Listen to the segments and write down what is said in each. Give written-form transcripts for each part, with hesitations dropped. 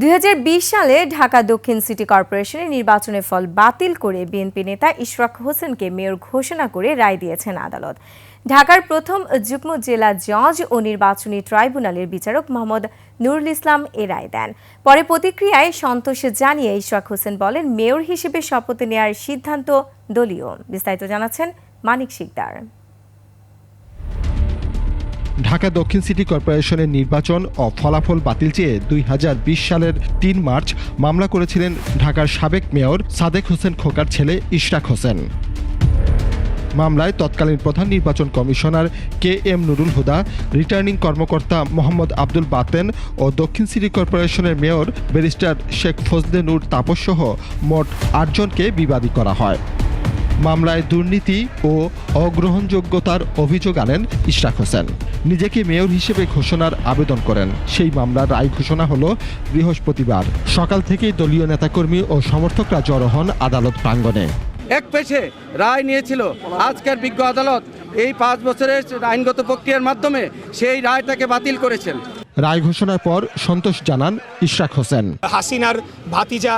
2020 সালে ঢাকা দক্ষিণ সিটি কর্পোরেশনের নির্বাচনের ফল বাতিল করে বিএনপি নেতা ইশরাক হোসেনকে মেয়র ঘোষণা করে রায় দিয়েছেন আদালত। ঢাকার প্রথম যুগ্ম জেলা জজ ও নির্বাচনী ট্রাইব্যুনালের বিচারক মোহাম্মদ নুরুল ইসলাম এ রায় দেন। পরে প্রতিক্রিয়ায় সন্তোষ জানিয়ে ইশরাক হোসেন বলেন, মেয়র হিসেবে শপথ নেওয়ার সিদ্ধান্ত দলীয়। বিস্তারিত জানাচ্ছেন মানিক শিকদার। ঢাকা দক্ষিণ সিটি কর্পোরেশনের নির্বাচন ও ফলাফল বাতিল চেয়ে 2020 সালের 3 মার্চ মামলা করেছিলেন ঢাকার সাবেক মেয়র সাদেক হোসেন খোকার ছেলে ইশরাক হোসেন। মামলায় তৎকালীন প্রধান নির্বাচন commissioner KM Nurul Huda, returning কর্মকর্তা মোহাম্মদ আব্দুল বাতেন ও দক্ষিণ সিটি কর্পোরেশনের মেয়র ব্যারিস্টার শেখ ফজলে নূর তাপস সহ মোট 8 জনকে বিবাদী করা হয়। মামলায় দুর্নীতি ও অগ্রহণযোগ্যতার অভিযোগ আনেন ইশরাক হোসেন। নিজেকে মেয়র হিসেবে ঘোষণার আবেদন করেন। সেই মামলার রায় ঘোষণা হলো বৃহস্পতিবার। সকাল থেকেই দলীয় নেতাকর্মী ও সমর্থকরা জড়ো হন আদালত প্রাঙ্গণে। এক পেশে রায় নিয়েছিল। আজকের বিজ্ঞ আদালত এই 5 বছরের আইনগত প্রক্রিয়ার মাধ্যমে সেই রায়টাকে বাতিল করেছেন। রায় ঘোষণার পর সন্তোষ জানান ইশরাক হোসেন। হাসিনার ভাতিজা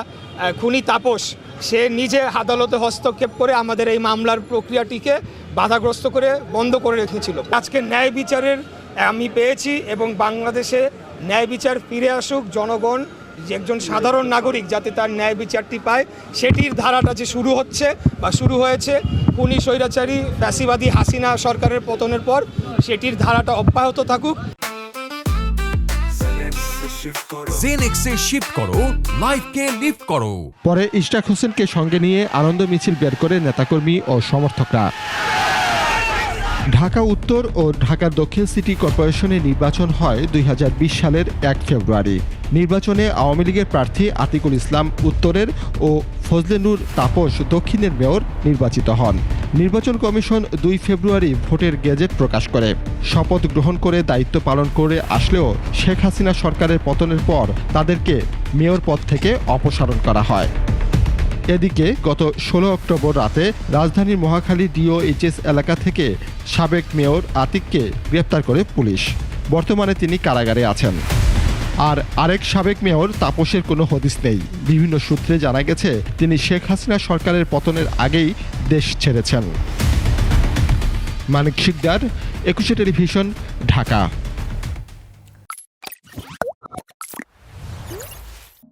খুনি তাপস সে নিজে আদালতে হস্তক্ষেপ করে আমাদের এই মামলার প্রক্রিয়াটিকে বাধাগ্রস্ত করে বন্ধ করে রেখেছিল। আজকে ন্যায় বিচারের আমি পেয়েছি এবং বাংলাদেশে ন্যায় বিচার ফিরে আসুক, জনগণ যে একজন সাধারণ নাগরিক যাতে তার ন্যায় বিচারটি পায় সেটির ধারাটা যে শুরু হচ্ছে বা শুরু হয়েছে খুনি স্বৈরাচারী ফ্যাসিবাদী হাসিনা সরকারের পতনের পর সেটির ধারাটা অব্যাহত থাকুক। জেনেক্সে শিফট করো, লাইফকে লিফট করো। পরে ইশরাক হোসেনকে সঙ্গে নিয়ে আনন্দ মিছিল বের করে নেতাকর্মী ও সমর্থকরা। ঢাকা উত্তর ও ঢাকা দক্ষিণ সিটি কর্পোরেশনের নির্বাচন হয় 2020 সালের 1 ফেব্রুয়ারি। নির্বাচনে আওয়ামী লীগের প্রার্থী আতিকুল ইসলাম উত্তরের ও ফজলে নূর তাপস দক্ষিণের মেয়র নির্বাচিত হন। নির্বাচন কমিশন 2 ফেব্রুয়ারি ভোটের গেজেট প্রকাশ করে। শপথ গ্রহণ করে দায়িত্ব পালন করে আসলেও শেখ হাসিনা সরকারের পতনের পর তাদেরকে মেয়র পদ থেকে অপসারণ করা হয়। এদিকে গত 16 অক্টোবর রাতে রাজধানীর মহাখালী DOHS এলাকা থেকে সাবেক মেয়র আতিককে গ্রেপ্তার করে পুলিশ। বর্তমানে তিনি কারাগারে আছেন। আর আরেক সাবেক মেয়র তাপসের কোনো হদিস নেই। বিভিন্ন সূত্রে জানা গেছে তিনি শেখ হাসিনা সরকারের পতনের আগেই দেশ ছেড়েছেন। মানিক শিকদার, 21 টেলিভিশন, ঢাকা।